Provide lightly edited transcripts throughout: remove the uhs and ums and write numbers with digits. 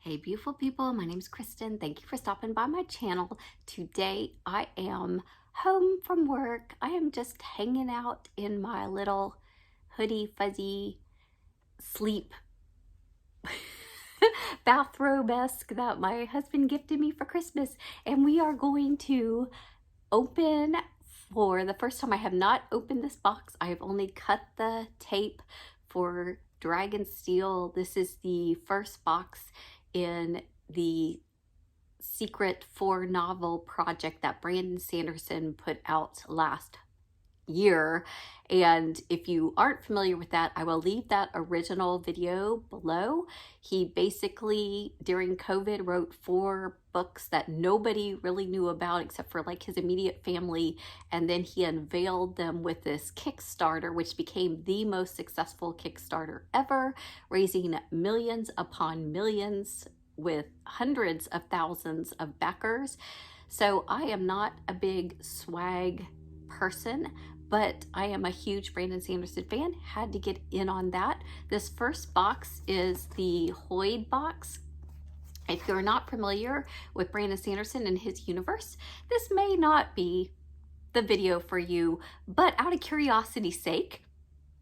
Hey beautiful people, my name is Kristen. Thank you for stopping by my channel. Today I am home from work. I am just hanging out in my little hoodie fuzzy sleep bathrobe-esque that my husband gifted me for Christmas, and we are going to open, for the first time. I have not opened this box. I have only cut the tape for Dragon Steel. This is the first box in the secret 4-novel project that Brandon Sanderson put out last year. And if you aren't familiar with that, I will leave that original video below. He basically, during COVID, wrote 4 books that nobody really knew about except for like his immediate family, and then he unveiled them with this Kickstarter, which became the most successful Kickstarter ever, raising millions upon millions with hundreds of thousands of backers. So I am not a big swag person, but I am a huge Brandon Sanderson fan. Had to get in on that. This first box is the Hoid box. If you're not familiar with Brandon Sanderson and his universe, this may not be the video for you, but out of curiosity's sake,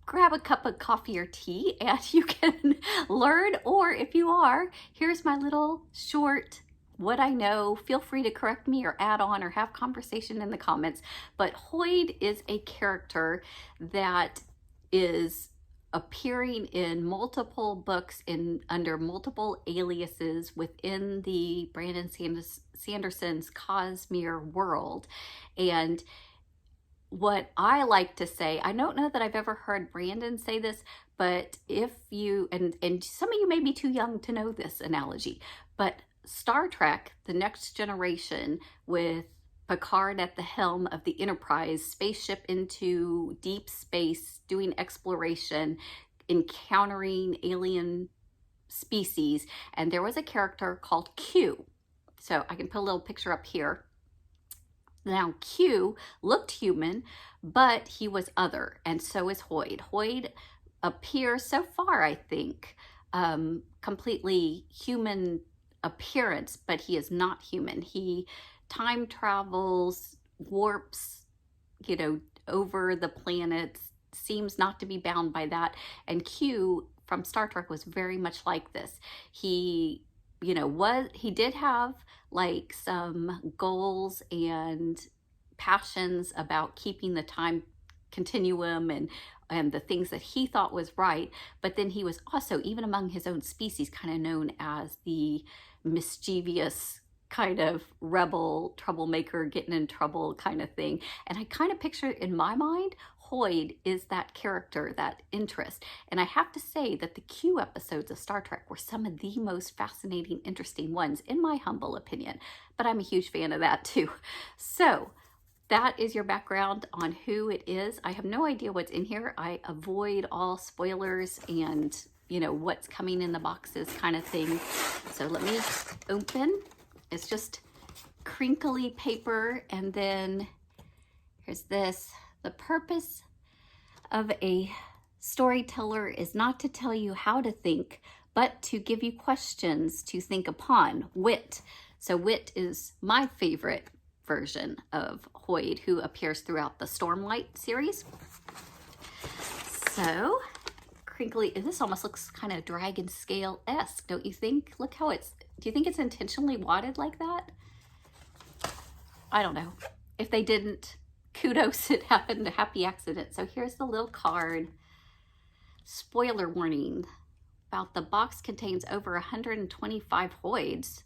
grab a cup of coffee or tea and you can learn. Or if you are, here's my little short what I know. Feel free to correct me or add on or have conversation in the comments. But Hoid is a character that is appearing in multiple books under multiple aliases within the Brandon Sanderson's Cosmere world. And what I like to say, I don't know that I've ever heard Brandon say this, but if you, and some of you may be too young to know this analogy, but Star Trek, The Next Generation, with Picard at the helm of the Enterprise, spaceship into deep space, doing exploration, encountering alien species, and there was a character called Q. So I can put a little picture up here. Now Q looked human, but he was other, and so is Hoid. Hoid appears, so far I think, completely human appearance, but he is not human. He time travels, warps, over the planets, seems not to be bound by that. And Q from Star Trek was very much like this. He did have like some goals and passions about keeping the time continuum and the things that he thought was right, but then he was also, even among his own species, kind of known as the mischievous kind of rebel, troublemaker, getting in trouble kind of thing. And I kind of picture in my mind, Hoid is that character, that interest. And I have to say that the Q episodes of Star Trek were some of the most fascinating, interesting ones, in my humble opinion. But I'm a huge fan of that too. So that is your background on who it is. I have no idea what's in here. I avoid all spoilers and what's coming in the boxes kind of thing. So let me open. It's just crinkly paper, and then here's this. The purpose of a storyteller is not to tell you how to think, but to give you questions to think upon. Wit. So Wit is my favorite version of Hoid, who appears throughout the Stormlight series. So crinkly, and this almost looks kind of dragon scale-esque, don't you think? Look how do you think it's intentionally wadded like that? I don't know. If they didn't, kudos, it happened, a happy accident. So here's the little card. Spoiler warning about the box contains over 125 Hoids.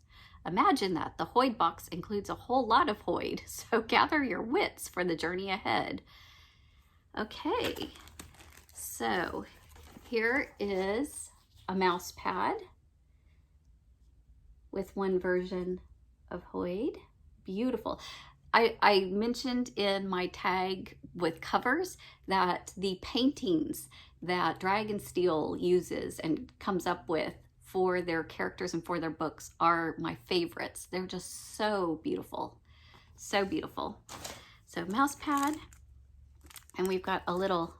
Imagine that. The Hoid box includes a whole lot of Hoid, so gather your wits for the journey ahead. Okay, so here is a mouse pad with one version of Hoid. Beautiful. I mentioned in my tag with covers that the paintings that Dragon Steel uses and comes up with for their characters and for their books are my favorites. They're just so beautiful. So beautiful. So mouse pad, and we've got a little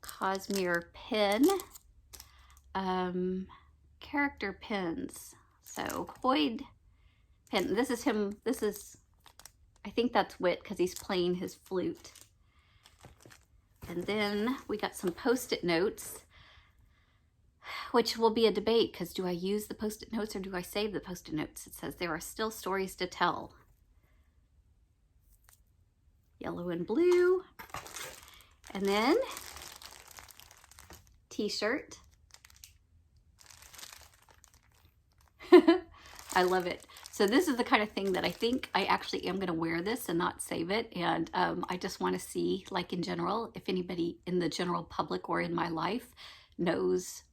Cosmere pin. character pins. So Hoyd pin. This is him. This is, I think that's Wit because he's playing his flute. And then we got some Post-it notes, which will be a debate because do I use the Post-it notes or do I save the Post-it notes? It says there are still stories to tell. Yellow and blue. And then t-shirt. I love it. So this is the kind of thing that I think I actually am going to wear this and not save it. And I just want to see, like in general, if anybody in the general public or in my life knows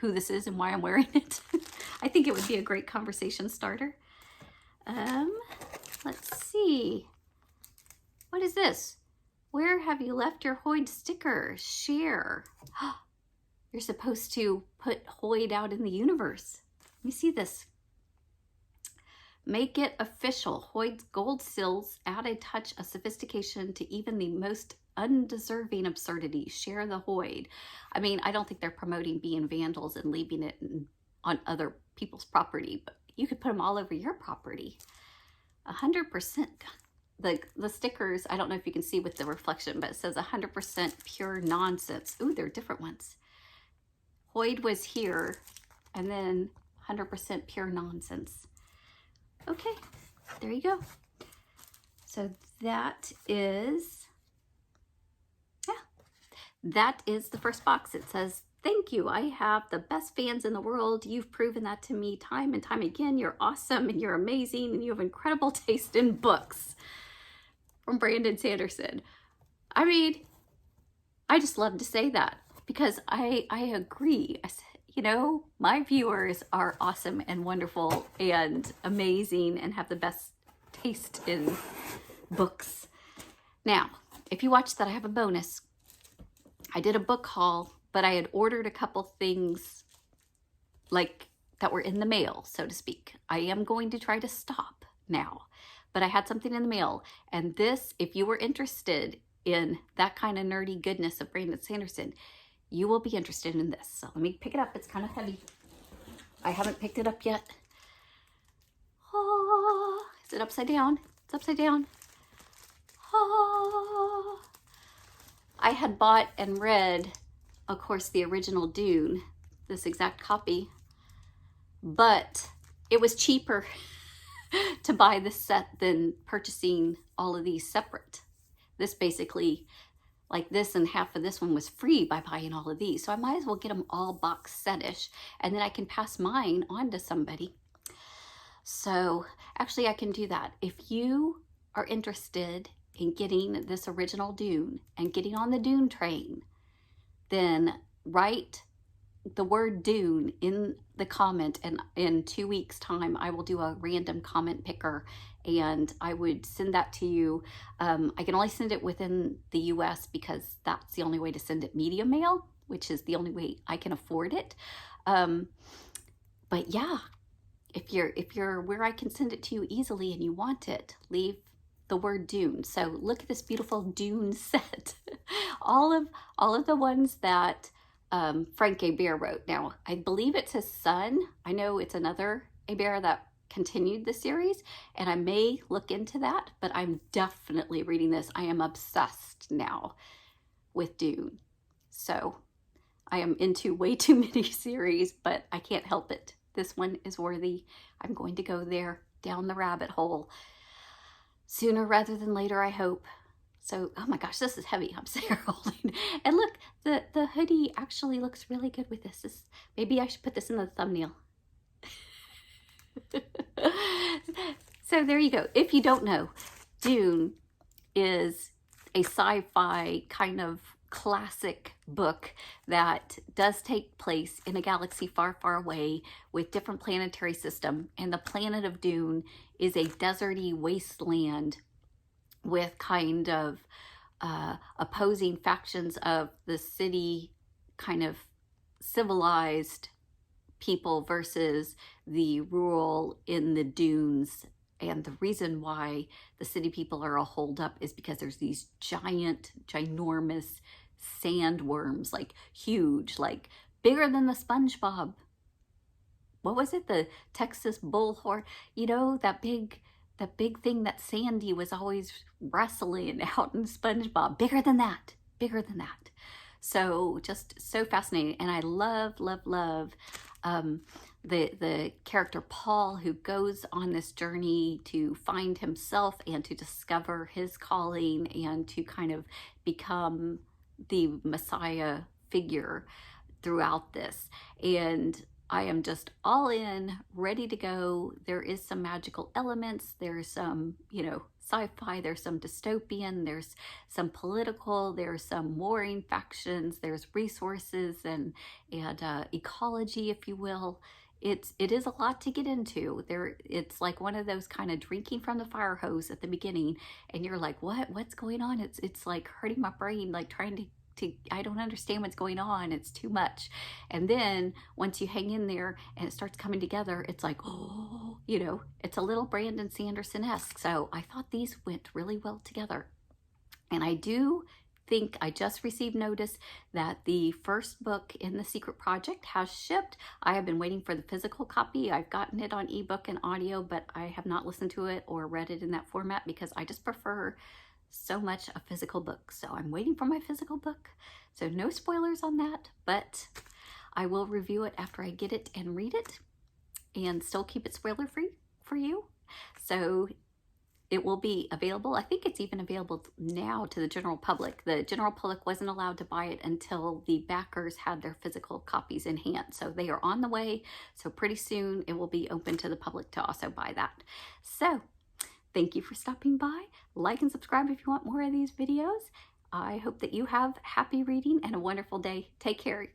who this is and why I'm wearing it. I think it would be a great conversation starter. Let's see. What is this? Where have you left your Hoyd sticker? Share. You're supposed to put Hoyd out in the universe. Let me see this. Make it official. Hoyd's gold sills add a touch of sophistication to even the most undeserving absurdity. Share the Hoyd. I mean, I don't think they're promoting being vandals and leaving it on other people's property, but you could put them all over your property. 100%. The stickers, I don't know if you can see with the reflection, but it says 100% pure nonsense. Ooh, they're different ones. Hoyd was here, and then 100% pure nonsense. Okay, there you go. So that is, that is the first box. It says, thank you. I have the best fans in the world. You've proven that to me time and time again. You're awesome and you're amazing and you have incredible taste in books. From Brandon Sanderson. I mean, I just love to say that because I agree. You know, my viewers are awesome and wonderful and amazing and have the best taste in books. Now, if you watch that, I have a bonus. I did a book haul, but I had ordered a couple things like that were in the mail, so to speak. I am going to try to stop now, but I had something in the mail. And this, if you were interested in that kind of nerdy goodness of Brandon Sanderson, you will be interested in this. So let me pick it up. It's kind of heavy. I haven't picked it up yet. Oh, is it upside down? It's upside down. Oh. I had bought and read, of course, the original Dune, this exact copy, but it was cheaper to buy this set than purchasing all of these separate. This basically, like this and half of this one was free by buying all of these. So I might as well get them all box set-ish, and then I can pass mine on to somebody. So actually I can do that. If you are interested in getting this original Dune and getting on the Dune train, then write the word Dune in the comment, and in 2 weeks time I will do a random comment picker and I would send that to you. I can only send it within the US because that's the only way to send it medium mail, which is the only way I can afford it. But yeah, if you're where I can send it to you easily and you want it, leave the word Dune. So look at this beautiful Dune set. all of the ones that Frank Hebert wrote. Now, I believe it's his son. I know it's another Hebert that continued the series, and I may look into that, but I'm definitely reading this. I am obsessed now with Dune. So I am into way too many series, but I can't help it. This one is worthy. I'm going to go there down the rabbit hole sooner rather than later, I hope. So, oh my gosh, this is heavy. I'm sitting here holding. And look, the hoodie actually looks really good with this. Maybe I should put this in the thumbnail. So there you go. If you don't know, Dune is a sci-fi kind of classic book that does take place in a galaxy far, far away with different planetary system. And the planet of Dune is a deserty wasteland with kind of opposing factions of the city kind of civilized people versus the rural in the dunes. And the reason why the city people are all holed up is because there's these ginormous sandworms, like huge, like bigger than the SpongeBob what was it? The Texas bullhorn, you know, that big thing that Sandy was always wrestling out in SpongeBob. Bigger than that, bigger than that. So just so fascinating. And I love, love, love the character Paul, who goes on this journey to find himself and to discover his calling and to kind of become the Messiah figure throughout this. And I am just all in, ready to go. There is some magical elements. There's some, you know, sci-fi. There's some dystopian. There's some political. There's some warring factions. There's resources and ecology, if you will. It is a lot to get into. It's like one of those kind of drinking from the fire hose at the beginning, and you're like, what's going on? It's like hurting my brain, like trying to I don't understand what's going on. It's too much. And then once you hang in there and it starts coming together, it's like, oh, you know, it's a little Brandon Sanderson-esque. So I thought these went really well together. And I do think I just received notice that the first book in the Secret Project has shipped. I have been waiting for the physical copy. I've gotten it on ebook and audio, but I have not listened to it or read it in that format because I just prefer so much a physical book. So I'm waiting for my physical book. So no spoilers on that, but I will review it after I get it and read it and still keep it spoiler free for you. So it will be available. I think it's even available now to the general public. The general public wasn't allowed to buy it until the backers had their physical copies in hand. So they are on the way. So pretty soon it will be open to the public to also buy that. So thank you for stopping by. Like and subscribe if you want more of these videos. I hope that you have happy reading and a wonderful day. Take care.